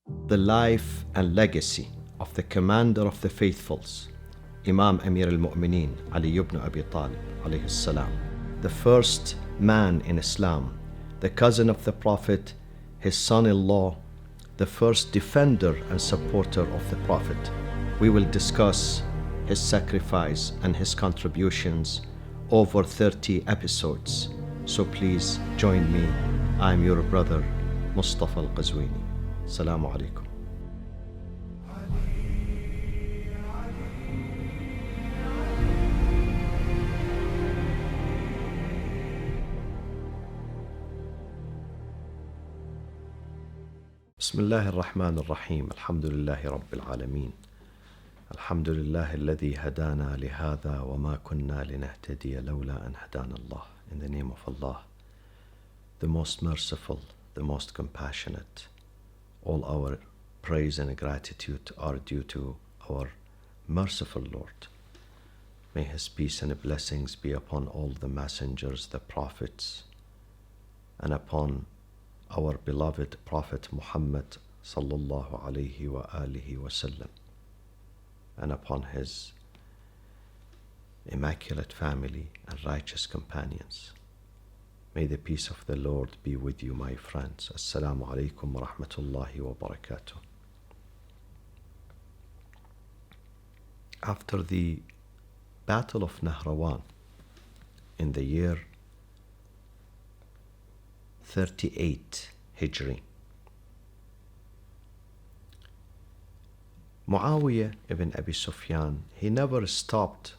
the life and legacy of the commander of the faithfuls, Imam Amir al-Mu'mineen, Ali ibn Abi Talib, alayhi salam, the first man in Islam, the cousin of the Prophet, his son-in-law, the first defender and supporter of the Prophet. We will discuss his sacrifice and his contributions over 30 episodes. So please join me. I'm your brother, Moustafa Qazwini. Assalamu alaikum. بسم الله الرحمن الرحيم. الحمد لله رب العالمين. الحمد لله الذي هدانا لهذا وما كنا لنهتدي لولا أن هدانا الله. In the name of Allah, the most merciful, the most compassionate. All our praise and gratitude are due to our merciful Lord. May His peace and blessings be upon all the messengers, the prophets, and upon our beloved Prophet Muhammad sallallahu alayhi wa alihi wasallam, and upon his immaculate family and righteous companions. May the peace of the Lord be with you, my friends. Assalamu alaikum wa rahmatullahi wa barakatuh. After the Battle of Nahrawan in the year 38 Hijri, Muawiyah ibn Abi Sufyan, he never stopped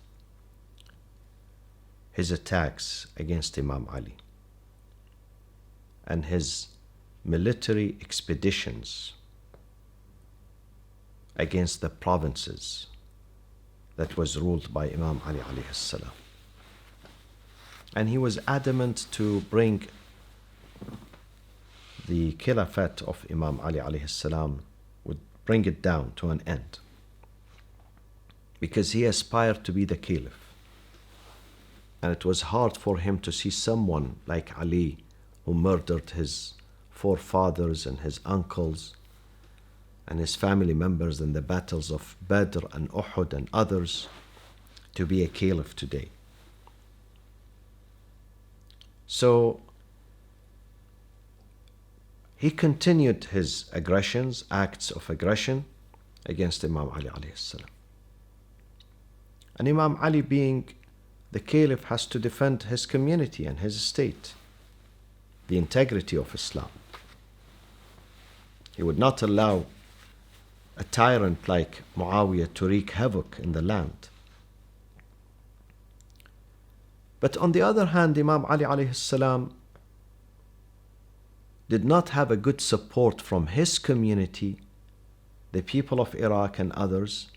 his attacks against Imam Ali and his military expeditions against the provinces that was ruled by Imam Ali alayhi salam. And he was adamant to bring the caliphate of Imam Ali alayhi salam, would bring it down to an end, because he aspired to be the caliph. And it was hard for him to see someone like Ali, who murdered his forefathers and his uncles and his family members in the battles of Badr and Uhud and others, to be a caliph today. So he continued his aggressions, acts of aggression against Imam Ali alayhi salam. And Imam Ali, being the caliph, has to defend his community and his state, the integrity of Islam. He would not allow a tyrant like Muawiyah to wreak havoc in the land. But on the other hand, Imam Ali alayhi salam did not have a good support from his community, the people of Iraq and others,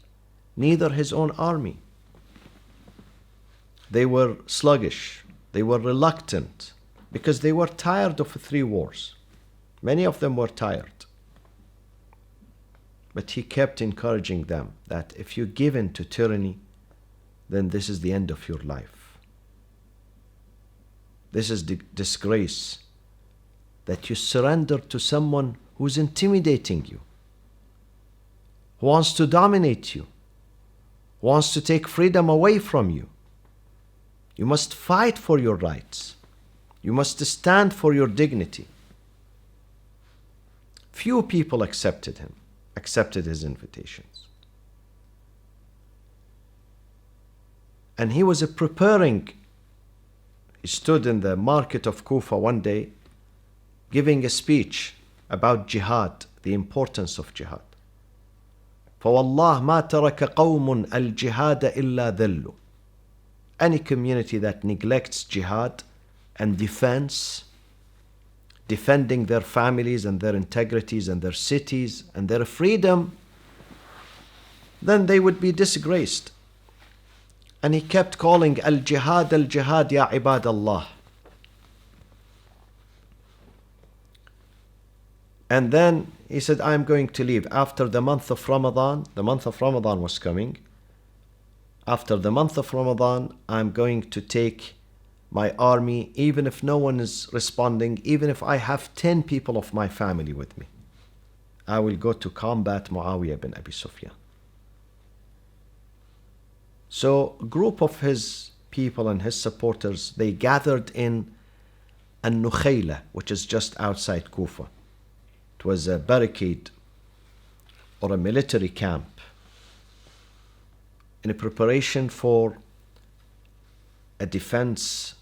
neither his own army. They were sluggish, they were reluctant, because they were tired of 3 wars. Many of them were tired. But he kept encouraging them that if you give in to tyranny, then this is the end of your life. This is the disgrace, that you surrender to someone who's intimidating you, who wants to dominate you, who wants to take freedom away from you. You must fight for your rights. You must stand for your dignity. Few people accepted his invitations. And he was preparing. He stood in the market of Kufa one day, giving a speech about jihad, the importance of jihad. فَوَاللَّهِ مَا تَرَكَ قَوْمٌ الْجِهَادَ إِلَّا ذَلُّ. Any community that neglects jihad and defense, defending their families and their integrities and their cities and their freedom, then they would be disgraced. And he kept calling al-jihad ya ibad Allah. And then he said, I'm going to leave after the month of Ramadan. The month of Ramadan was coming. After the month of Ramadan, I'm going to take my army, even if no one is responding, even if I have 10 people of my family with me. I will go to combat Muawiyah ibn Abi Sufyan. So a group of his people and his supporters, they gathered in Al-Nukhayla, which is just outside Kufa. It was a barricade or a military camp in a preparation for a defensive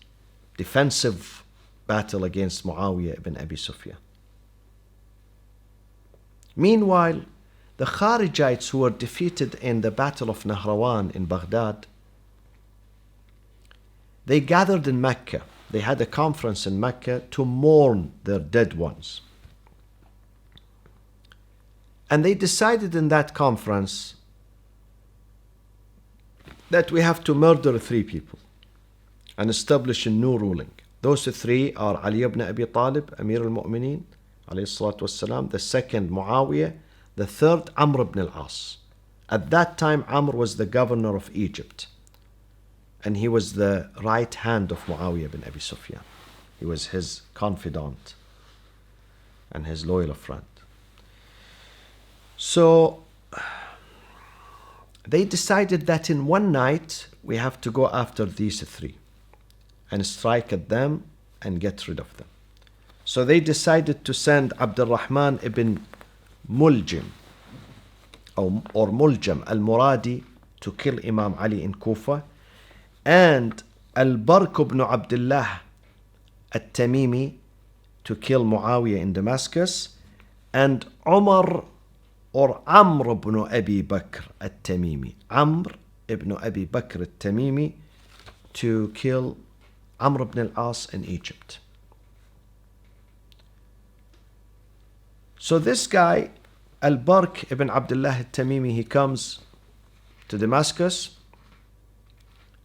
battle against Muawiyah ibn Abi Sufyan. Meanwhile, the Kharijites who were defeated in the Battle of Nahrawan in Baghdad, they gathered in Mecca. They had a conference in Mecca to mourn their dead ones. And they decided in that conference that we have to murder 3 people and establish a new ruling. Those 3 are Ali ibn Abi Talib, Amir al-Mu'mineen, alayhi salatu wassalam. The second, Muawiyah. The third, Amr ibn al-As. At that time, Amr was the governor of Egypt. And he was the right hand of Muawiyah ibn Abi Sufyan. He was his confidant and his loyal friend. So they decided that in one night we have to go after these 3 and strike at them and get rid of them. So they decided to send Abdurrahman ibn Muljam or Muljam al-Muradi to kill Imam Ali in Kufa, and Al-Barq ibn Abdullah al-Tamimi to kill Muawiyah in Damascus, and Umar or Amr ibn Abi Bakr al-Tamimi, Amr ibn Abi Bakr al-Tamimi to kill Amr ibn al-As in Egypt. So this guy, Al-Barq ibn Abdullah al-Tamimi, he comes to Damascus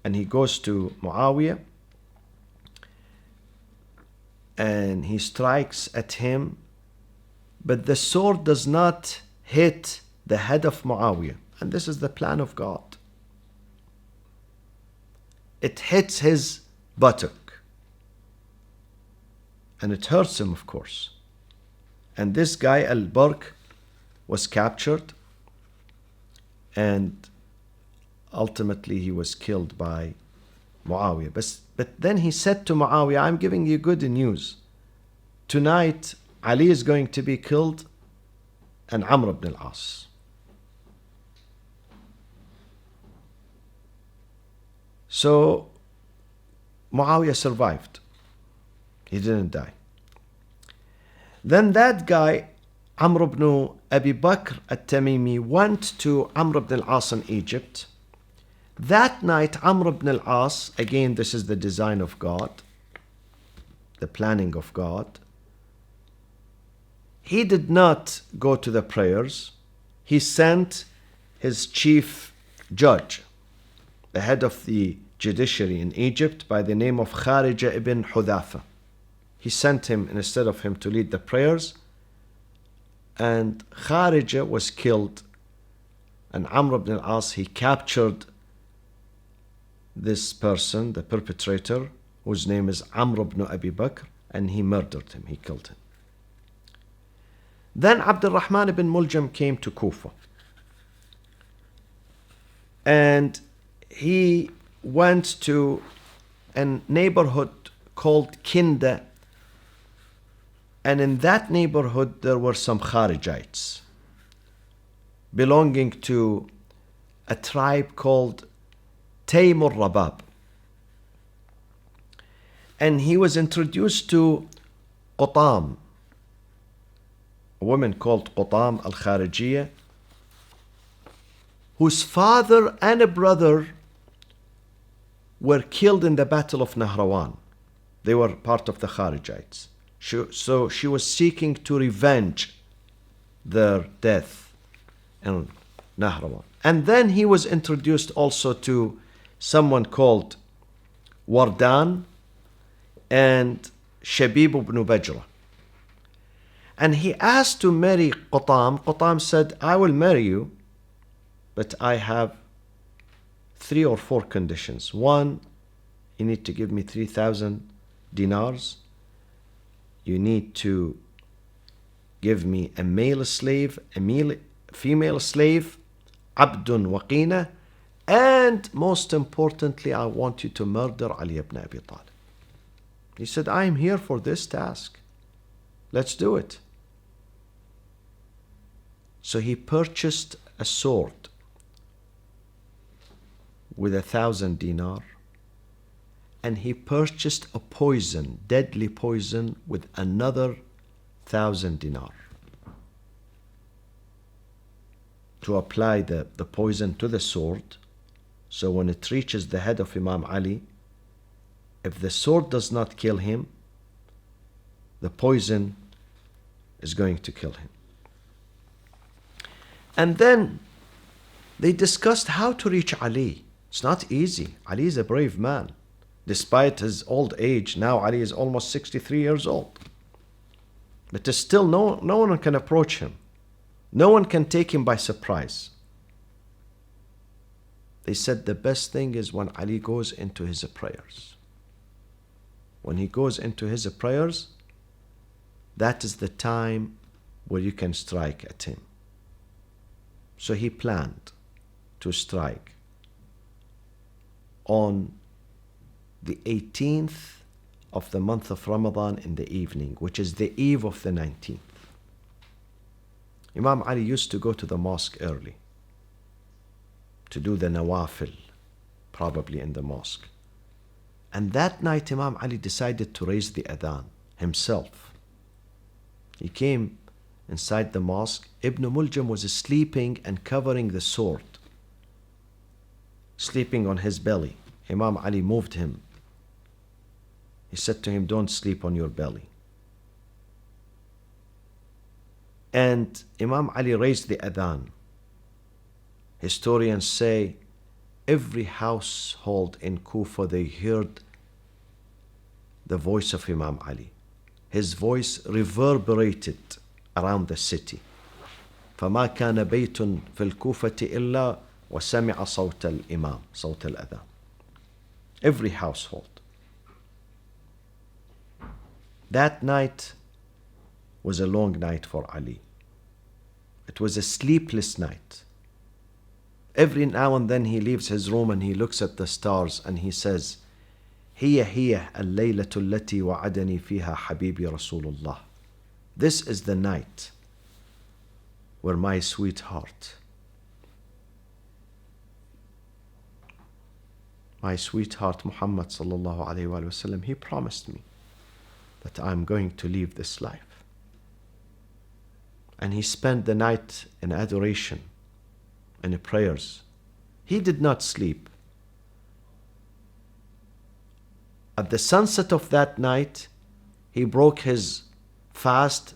and he goes to Muawiyah and he strikes at him, but the sword does not hit the head of Muawiyah. And this is the plan of God. It hits his buttock and it hurts him, of course. And this guy, Al-Barq, was captured and ultimately he was killed by Muawiyah. But then he said to Muawiyah, I'm giving you good news. Tonight, Ali is going to be killed and Amr ibn al-As. So Muawiyah survived. He didn't die. Then that guy, Amr ibn Abi Bakr al-Tamimi, went to Amr ibn al-As in Egypt. That night, Amr ibn al-As, again, this is the design of God, the planning of God. He did not go to the prayers. He sent his chief judge, the head of the judiciary in Egypt, by the name of Kharija ibn Hudhafa. He sent him instead of him to lead the prayers, and Kharija was killed, and Amr ibn al-As, he captured this person, the perpetrator, whose name is Amr ibn Abi Bakr, and he murdered him, he killed him. Then Abdurrahman ibn Muljam came to Kufa, and he went to a neighborhood called Kinda, and in that neighborhood there were some Kharijites belonging to a tribe called Taymur Rabab. And he was introduced to Qutam, a woman called Qutam al-Kharijiyya, whose father and a brother were killed in the Battle of Nahrawan. They were part of the Kharijites. So she was seeking to revenge their death in Nahrawan. And then he was introduced also to someone called Wardan and Shabib ibn Bajra. And he asked to marry Qutam. Qutam said, I will marry you, but I have 3 or 4 conditions. 1, you need to give me 3,000 dinars. You need to give me a male slave, female slave, abdun waqina, and most importantly, I want you to murder Ali ibn Abi Talib. He said, I am here for this task. Let's do it. So he purchased a sword with 1,000 dinar, and he purchased a poison, deadly poison, with another 1,000 dinar to apply the poison to the sword. So when it reaches the head of Imam Ali, if the sword does not kill him, the poison is going to kill him. And then they discussed how to reach Ali. It's not easy. Ali is a brave man. Despite his old age, now Ali is almost 63 years old. But still no one can approach him. No one can take him by surprise. They said the best thing is when Ali goes into his prayers. When he goes into his prayers, that is the time where you can strike at him. So he planned to strike on the 18th of the month of Ramadan in the evening, which is the eve of the 19th. Imam Ali used to go to the mosque early to do the nawafil, probably in the mosque. And that night Imam Ali decided to raise the adhan himself. He came inside the mosque. Ibn Muljam was sleeping and covering the sword, sleeping on his belly. Imam Ali moved him. He said to him, don't sleep on your belly. And Imam Ali raised the adhan. Historians say every household in Kufa, they heard the voice of Imam Ali. His voice reverberated around the city. فما كان بيت في الكوفة إلا وسمع صوت الإمام صوت الأذان. Every household. That night was a long night for Ali. It was a sleepless night. Every now and then he leaves his room and he looks at the stars and he says, هي الليلة التي وعدني فيها حبيبي رسول الله. This is the night where my sweetheart, Muhammad sallallahu alayhi wa sallam, he promised me that I'm going to leave this life. And he spent the night in adoration and in prayers. He did not sleep. At the sunset of that night, he broke his fast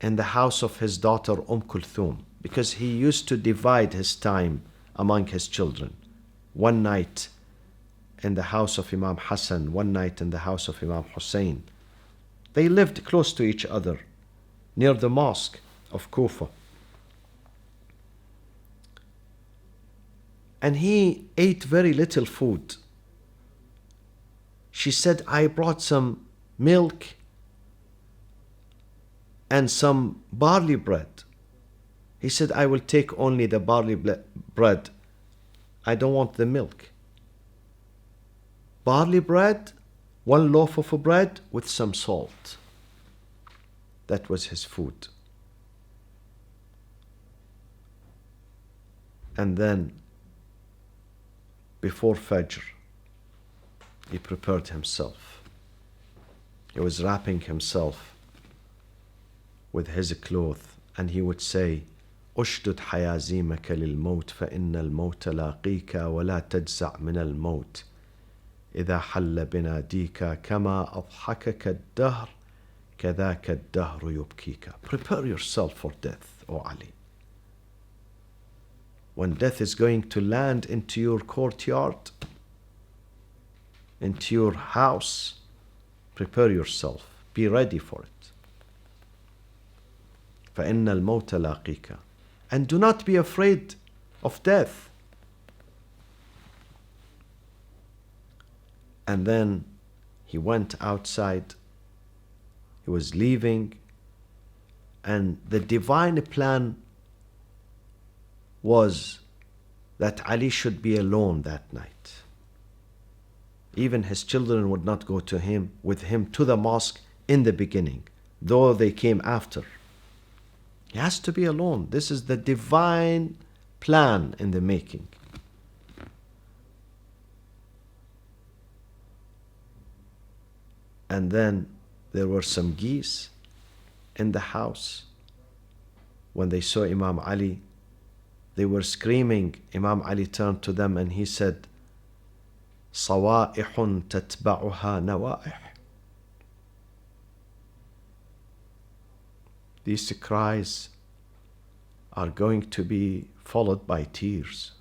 in the house of his daughter Kulthum, because he used to divide his time among his children. One night in the house of Imam Hassan, one night in the house of Imam Hussein. They lived close to each other, near the mosque of Kufa. And he ate very little food. She said, I brought some milk and some barley bread. He said, I will take only the barley bread. I don't want the milk. Barley bread, one loaf of bread with some salt. That was his food. And then, before Fajr, he prepared himself. He was wrapping himself with his clothes, and he would say, أشدد حيازيمك للموت فإن الموت لاقيك ولا تجزع من الموت إذا حل بناديك كما أضحكك الدهر كذاك الدهر يبكيك. Prepare yourself for death, O Ali. When death is going to land into your courtyard, into your house, prepare yourself. Be ready for it. فإن الموت لاقيك. And do not be afraid of death. And then he went outside. He was leaving, And the divine plan was that Ali should be alone that night. Even his children would not go with him to the mosque in the beginning, though they came after. He has to be alone. This is the divine plan in the making. And then there were some geese in the house. When they saw Imam Ali, they were screaming. Imam Ali turned to them and he said, صَوَائِحٌ تَتْبَعُهَا نَوَائِحٌ. These cries are going to be followed by tears.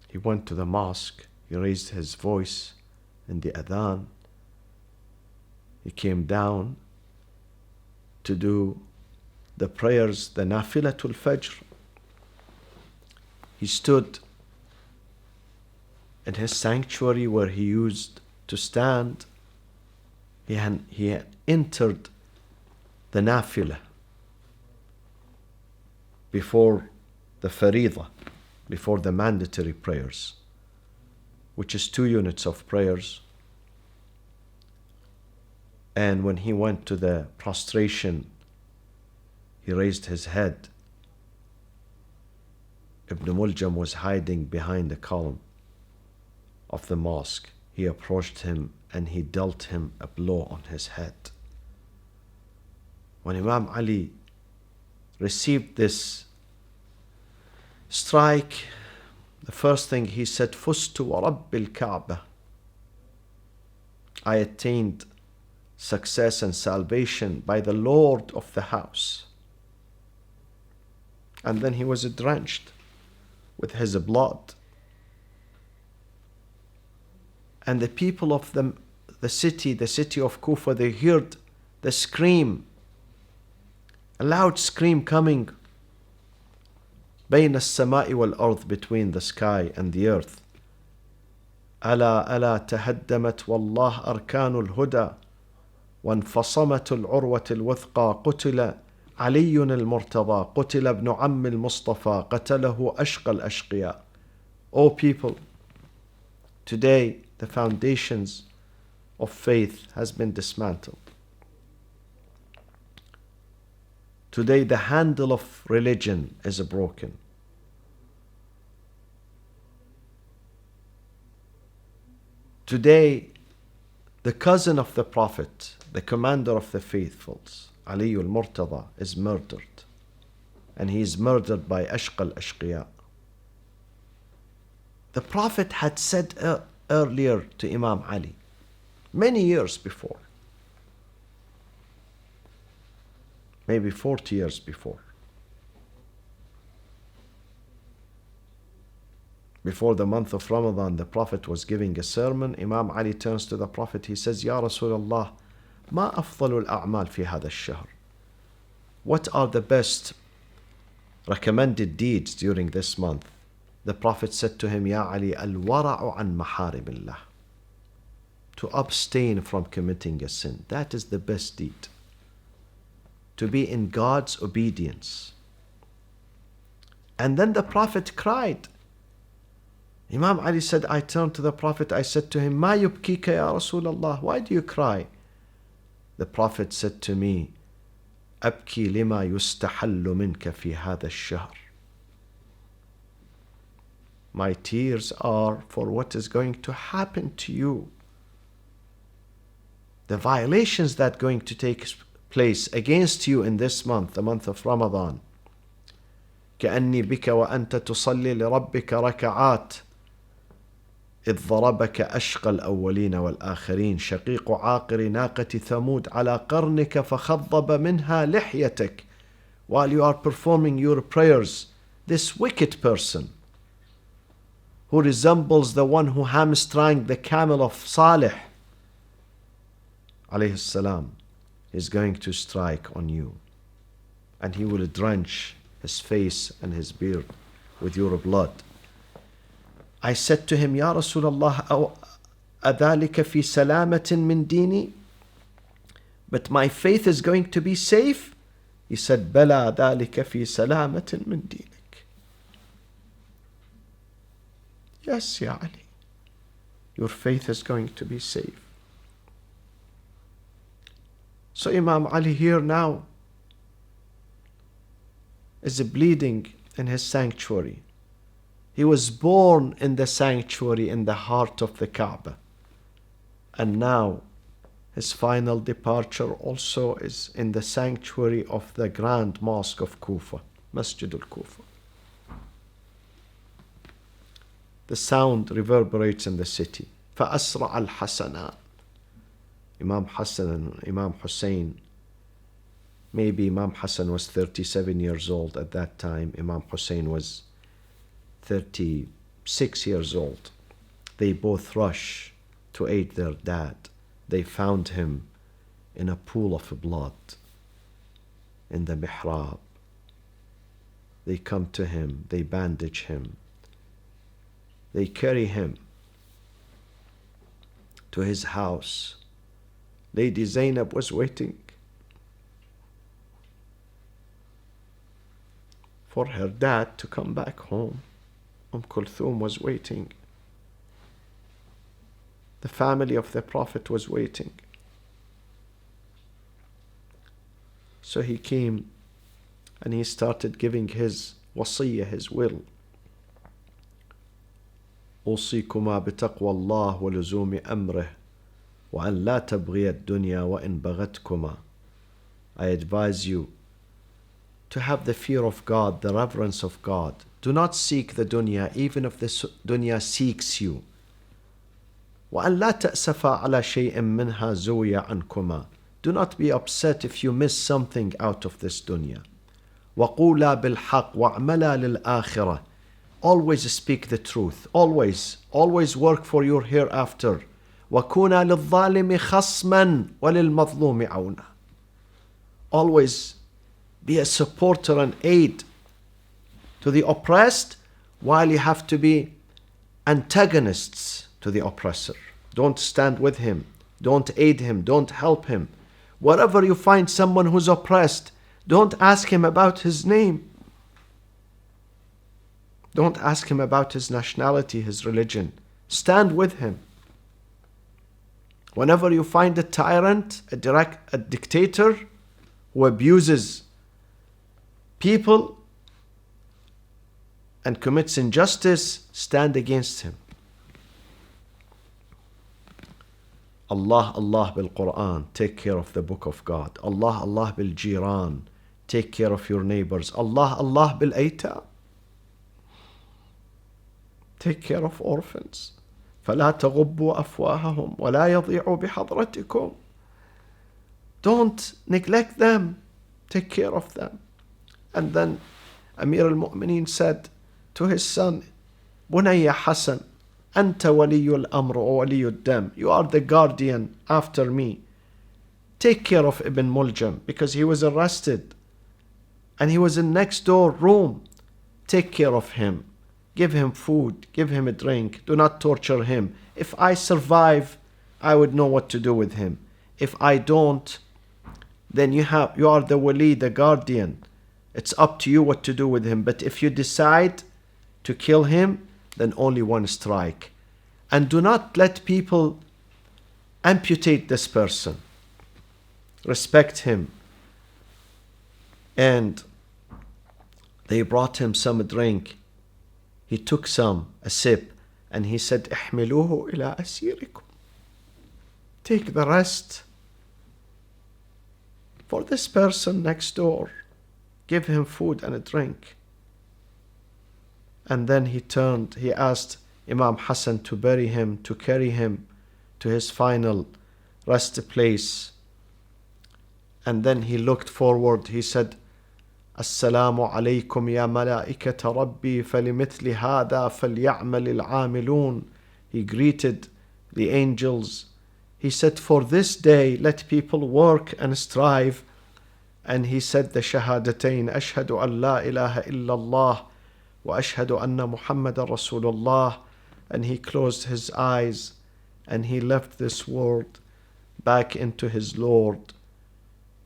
He went to the mosque, he raised his voice in the adhan. He came down to do the prayers, the nafilatul fajr. He stood in his sanctuary where he used to stand. He had entered the nafilah before the faridah, before the mandatory prayers, which is 2 units of prayers. And when he went to the prostration, he raised his head. Ibn Muljam was hiding behind the column of the mosque. He approached him and he dealt him a blow on his head. When Imam Ali received this strike, the first thing he said, فُزْتُ وَرَبِّ الْكَعْبَةِ, I attained success and salvation by the Lord of the house. And then he was drenched with his blood. And the people of the city of Kufa, they heard the scream, a loud scream coming بين السماء والأرض, between the sky and the earth. ألا ألا تهدمت والله أركان الهدى وانفصمت العروة الوثقى قتل علي المرتضى قتل ابن عم المصطفى قتله أشقى الأشقياء. O people, today the foundations of faith has been dismantled. Today the handle of religion is broken. Today the cousin of the Prophet, the commander of the faithfuls, Ali al-Murtada, is murdered. And he is murdered by Ashqa al-Ashqiya. The Prophet had said earlier to Imam Ali, many years before, maybe 40 years before the month of Ramadan, the Prophet was giving a sermon. Imam Ali turns to the Prophet, he says, Ya Rasulullah, ما أفضل الأعمال في هذا الشهر? What are the best recommended deeds during this month? The Prophet said to him, Ya Ali, الورع عن محارم الله, to abstain from committing a sin. That is the best deed. To be in God's obedience. And then the Prophet cried. Imam Ali said, I turned to the Prophet, I said to him, ما يبكيك يا رسول الله? Why do you cry? The Prophet said to me, أبكي لما يستحل منك في هذا الشهر. My tears are for what is going to happen to you. The violations that are going to take place against you in this month, the month of Ramadan. كأني بك وأنت تصلي لربك ركعات إذ ضربك أشقى الأولين والآخرين شقيق عاقر ناقة ثمود على قرنك فخضب منها لحيتك. While you are performing your prayers, this wicked person who resembles the one who hamstrung the camel of Salih alayhi salam is going to strike on you, and he will drench his face and his beard with your blood. I said to him, Ya Rasulullah, أذلك في سلامة من ديني? but my faith is going to be safe? He said, بَلَا ذَلِكَ فِي سَلَامَةٍ مِّن دِينِكَ. Yes, Ya Ali, your faith is going to be safe. So Imam Ali here now is bleeding in his sanctuary. He was born in the sanctuary in the heart of the Kaaba. And now his final departure also is in the sanctuary of the Grand Mosque of Kufa, Masjid al-Kufa. The sound reverberates in the city. فَأَسْرَعَ الْحَسَنَانِ. Imam Hassan and Imam Hussein, maybe Imam Hassan was 37 years old at that time. Imam Hussein was 36 years old. They both rush to aid their dad. They found him in a pool of blood in the mihrab. They come to him, they bandage him, they carry him to his house. Lady Zainab was waiting for her dad to come back home. Kulthum was waiting. The family of the Prophet was waiting. So he came and he started giving his wasiyah, his will. أوصيكما بتقوى الله ولزوم أمره وأن لا تبغي الدنيا وإن بغتكما. I advise you to have the fear of God, the reverence of God. Do not seek the dunya, even if the dunya seeks you. وأن لا تأسفا على شيء منها زوي عنكما. Do not be upset if you miss something out of this dunya. وقولا بالحق وعملا للآخرة. Always speak the truth. Always work for your hereafter. وكونا للظالم خصما وللمظلوم عونا. Always be a supporter and aid to the oppressed, while you have to be antagonists to the oppressor. Don't stand with him. Don't aid him. Don't help him. Wherever you find someone who's oppressed, don't ask him about his name. Don't ask him about his nationality, his religion. Stand with him. Whenever you find a tyrant, a dictator who abuses people and commits injustice, stand against him. Allah bil Quran, take care of the book of God. Allah bil Jiran, take care of your neighbors. Allah bil Aitam, take care of orphans. فلا تغبوا أفواههم ولا يضيعوا بحضرتكم. Don't neglect them. Take care of them. And then Amir al-Mu'mineen said to his son, بني حسن أنت ولي الأمر وولي الدم. You are the guardian after me. Take care of Ibn Muljam, because he was arrested and he was in next door room. Take care of him. Give him food, give him a drink. Do not torture him. If I survive, I would know what to do with him. If I don't, then you are the wali, the guardian. It's up to you what to do with him. But if you decide to kill him, then only one strike. And do not let people amputate this person. Respect him. And they brought him some drink. He took a sip, and he said, احملوه إلى أسيركم. Take the rest for this person next door. Give him food and a drink. And then he asked Imam Hassan to bury him, to carry him to his final rest place. And then he looked forward. He said, السلام عليكم يا ملائكة ربي فلمثل هذا فليعمل العاملون. He greeted the angels. He said, for this day let people work and strive. And he said the shahadatain, أشهد أن لا إله إلا الله وأشهد أن محمد رسول الله. And he closed his eyes and he left this world back into his Lord.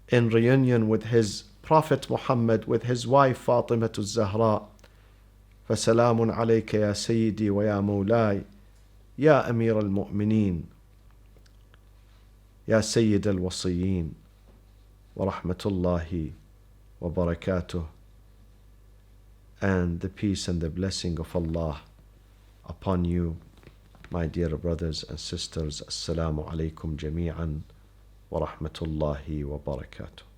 in reunion with his Prophet Muhammad, with his wife Fatima al-Zahra. فسلام عليك يا سيدي ويا مولاي يا أمير المؤمنين يا سيد الوصيين ورحمة الله وبركاته. And the peace and the blessing of Allah upon you, my dear brothers and sisters. Assalamu alaikum jami'an wa rahmatullahi wa barakatuh.